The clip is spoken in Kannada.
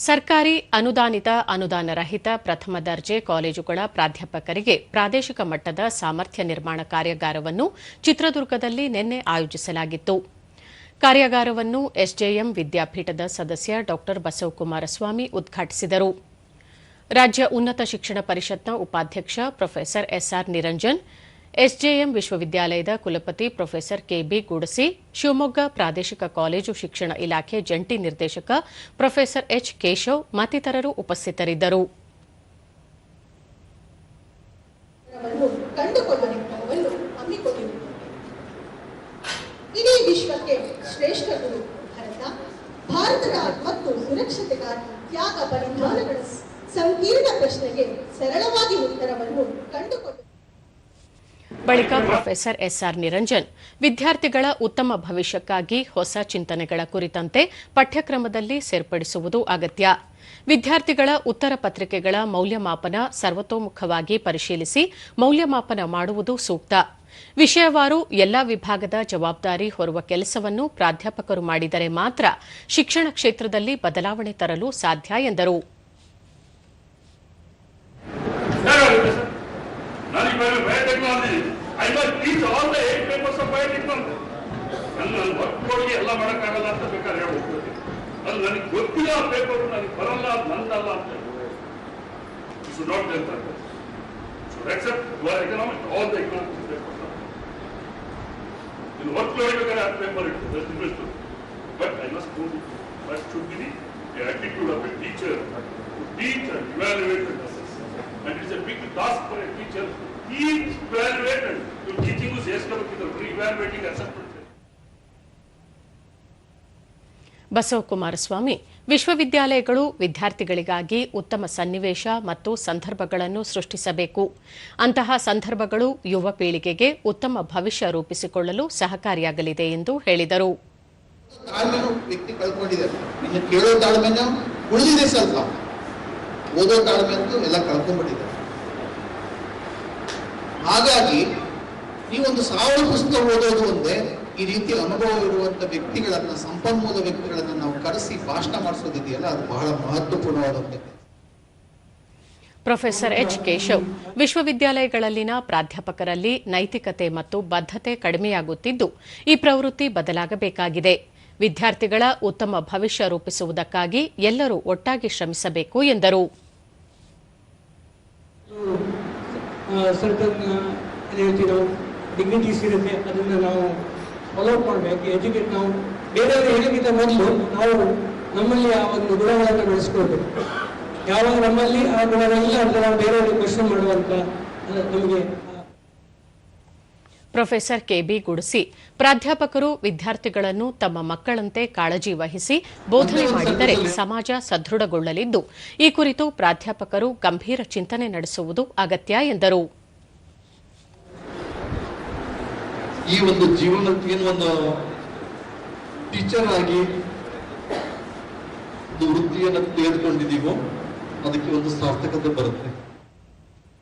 ಸರ್ಕಾರಿ ಅನುದಾನಿತ ಅನುದಾನ ರಹಿತ ಪ್ರಥಮ ದರ್ಜೆ ಕಾಲೇಜುಗಳ ಪ್ರಾಧ್ಯಾಪಕರಿಗೆ ಪ್ರಾದೇಶಿಕ ಮಟ್ಟದ ಸಾಮರ್ಥ್ಯ ನಿರ್ಮಾಣ ಕಾರ್ಯಾಗಾರವನ್ನು ಚಿತ್ರದುರ್ಗದಲ್ಲಿ ನಿನ್ನೆ ಆಯೋಜಿಸಲಾಗಿತ್ತು. ಕಾರ್ಯಾಗಾರವನ್ನು ಎಸ್ಜೆಎಂ ವಿದ್ಯಾಪೀಠದ ಸದಸ್ಯ ಡಾ ಬಸವಕುಮಾರಸ್ವಾಮಿ ಉದ್ಘಾಟಿಸಿದರು. ರಾಜ್ಯ ಉನ್ನತ ಶಿಕ್ಷಣ ಪರಿಷತ್ನ ಉಪಾಧ್ಯಕ್ಷ ಪ್ರೊಫೆಸರ್ ಎಸ್ಆರ್ ನಿರಂಜನ್, ಎಸ್ಜೆಎಂ ವಿಶ್ವವಿದ್ಯಾಲಯದ ಕುಲಪತಿ ಪ್ರೊಫೆಸರ್ ಕೆಬಿ ಗುಡಸಿ, ಶಿವಮೊಗ್ಗ ಪ್ರಾದೇಶಿಕ ಕಾಲೇಜು ಶಿಕ್ಷಣ ಇಲಾಖೆ ಜಂಟಿ ನಿರ್ದೇಶಕ ಪ್ರೊಫೆಸರ್ ಎಚ್ ಕೇಶವ್ ಮತ್ತಿತರರು ಉಪಸ್ಥಿತರಿದ್ದರು. ಇಡೀ ವಿಶ್ವಕ್ಕೆ ಶ್ರೇಷ್ಠ ಗುರು ಭಾರತದ ಮತ್ತು ಸುರಕ್ಷತೆಗಾಗಿ ತ್ಯಾಗ ಬಲಿದಾನಗಳ ಸಂಕೀರ್ಣ ಪ್ರಶ್ನೆಗೆ ಸರಳವಾಗಿ ಉತ್ತರವನ್ನು ಕಂಡುಕೊಂಡು ಬಳಿಕ ಪ್ರೊಫೆಸರ್ ಎಸ್ಆರ್ ನಿರಂಜನ್ ವಿದ್ಯಾರ್ಥಿಗಳ ಉತ್ತಮ ಭವಿಷ್ಯಕ್ಕಾಗಿ ಹೊಸ ಚಿಂತನೆಗಳ ಕುರಿತಂತೆ ಪಠ್ಯಕ್ರಮದಲ್ಲಿ ಸೇರ್ಪಡಿಸುವುದು ಅಗತ್ಯ. ವಿದ್ಯಾರ್ಥಿಗಳ ಉತ್ತರ ಪತ್ರಿಕೆಗಳ ಮೌಲ್ಯಮಾಪನ ಸರ್ವತೋಮುಖವಾಗಿ ಪರಿಶೀಲಿಸಿ ಮೌಲ್ಯಮಾಪನ ಮಾಡುವುದು ಸೂಕ್ತ. ವಿಷಯವಾರು ಎಲ್ಲಾ ವಿಭಾಗದ ಜವಾಬ್ದಾರಿ ಹೊರುವ ಕೆಲಸವನ್ನು ಪ್ರಾಧ್ಯಾಪಕರು ಮಾಡಿದರೆ ಮಾತ್ರ ಶಿಕ್ಷಣ ಕ್ಷೇತ್ರದಲ್ಲಿ ಬದಲಾವಣೆ ತರಲು ಸಾಧ್ಯ ಎಂದರು. I must teach all the 8 papers of biotechnology. ನಾನು ವರ್ಕ್ ಕೊಡಿ ಎಲ್ಲ ಮಾಡೋಕ್ಕಾಗಲ್ಲ ಅಂತ ಬೇಕಾದ್ರೆ ಹೇಳ್ಬೋದು. ಅದು ನನಗೆ ಗೊತ್ತಿಲ್ಲ ಆ ಪೇಪರ್, ನನಗೆ ಬರಲ್ಲ, ಅದು ನಂದಲ್ಲ ಅಂತ you should not tell that. Should accept your economic all the economic papers. ಇನ್ನು ವರ್ಕ್ ಮಾಡಬೇಕಾದ್ರೆ ಆ ಪೇಪರ್ ಇರ್ತದೆ, that but I must do must should be the attitude of a teacher to teach and evaluate and assess. And it's a big task for a teacher. Basavakumaraswamy ವಿಶ್ವವಿದ್ಯಾಲಯಗಳು ವಿದ್ಯಾರ್ಥಿಗಳಿಗಾಗಿ ಉತ್ತಮ ಸನ್ನಿವೇಶ ಮತ್ತು ಸಂದರ್ಭಗಳನ್ನು ಸೃಷ್ಟಿಸಬೇಕು. ಅಂತಹ ಸಂದರ್ಭಗಳು ಯುವ ಪೀಳಿಗೆಗೆ ಉತ್ತಮ ಭವಿಷ್ಯ ರೂಪಿಸಿಕೊಳ್ಳಲು ಸಹಕಾರಿಯಾಗಲಿದೆ ಎಂದು ಹೇಳಿದರು. ಹಾಗಾಗಿ ನೀವೊಂದು 1000 ಪುಸ್ತಕ ಓದೋದು ಒಂದೇ, ಈ ರೀತಿ ಅನುಭವ ಇರುವಂತಹ ವ್ಯಕ್ತಿಗಳನ್ನ, ಸಂಪನ್ಮೂಲ ವ್ಯಕ್ತಿಗಳನ್ನ ನಾವು ಕರೆಸಿ ಭಾಷಣ ಮಾಡಿಸೋದಿದೆಯಲ್ಲ, ಅದು ಬಹಳ ಮಹತ್ವಪೂರ್ಣವಾದಂತೆ. ಪ್ರೊಫೆಸರ್ ಎಚ್ ಕೇಶವ್ ವಿಶ್ವವಿದ್ಯಾಲಯಗಳಲ್ಲಿನ ಪ್ರಾಧ್ಯಾಪಕರಲ್ಲಿ ನೈತಿಕತೆ ಮತ್ತು ಬದ್ಧತೆ ಕಡಿಮೆಯಾಗುತ್ತಿದ್ದು, ಈ ಪ್ರವೃತ್ತಿ ಬದಲಾಗಬೇಕಾಗಿದೆ. ವಿದ್ಯಾರ್ಥಿಗಳ ಉತ್ತಮ ಭವಿಷ್ಯ ರೂಪಿಸುವುದಕ್ಕಾಗಿ ಎಲ್ಲರೂ ಒಟ್ಟಾಗಿ ಶ್ರಮಿಸಬೇಕು ಎಂದರು. ಸರ್ಟನ್ ನಾವು ಡಿಗ್ನಿಟೀಸ್ ಇರುತ್ತೆ, ಅದನ್ನು ನಾವು ಫಾಲೋಅಪ್ ಮಾಡಬೇಕು, ಎಜುಕೇಟ್. ನಾವು ಬೇರೆಯವರು ಹೇಳೋಕ್ಕಿಂತ ಮೊದಲು ನಾವು ನಮ್ಮಲ್ಲಿ ಆ ಒಂದು ಗುಣಗಳನ್ನು ಬೆಳೆಸ್ಕೊಳ್ಬೇಕು. ಯಾವಾಗ ನಮ್ಮಲ್ಲಿ ಆ ಗುಣಗಳಿಲ್ಲ ಅಂತ ನಾವು ಬೇರೆಯವರು ಕ್ವಶನ್ ಮಾಡುವಂತ ನಮಗೆ. ಪ್ರೊಫೆಸರ್ ಕೆಬಿ ಗುಡಸಿ ಪ್ರಾಧ್ಯಾಪಕರು ವಿದ್ಯಾರ್ಥಿಗಳನ್ನು ತಮ್ಮ ಮಕ್ಕಳಂತೆ ಕಾಳಜಿ ವಹಿಸಿ ಬೋಧನೆ ಮಾಡಿದರೆ ಸಮಾಜ ಸದೃಢಗೊಳ್ಳಲಿದ್ದು, ಈ ಕುರಿತು ಪ್ರಾಧ್ಯಾಪಕರು ಗಂಭೀರ ಚಿಂತನೆ ನಡೆಸುವುದು ಅಗತ್ಯ ಎಂದರು. ಈ ಒಂದು ಜೀವನಕ್ಕೆ ಒಂದು ಟೀಚರ್ ಆಗಿ ವೃತ್ತಿಯನ್ನು ತೆಗೆದುಕೊಂಡಿದ್ದೀವೋ ಅದಕ್ಕೆ ಒಂದು ಸಾರ್ಥಕತೆ ಬರುತ್ತೆ.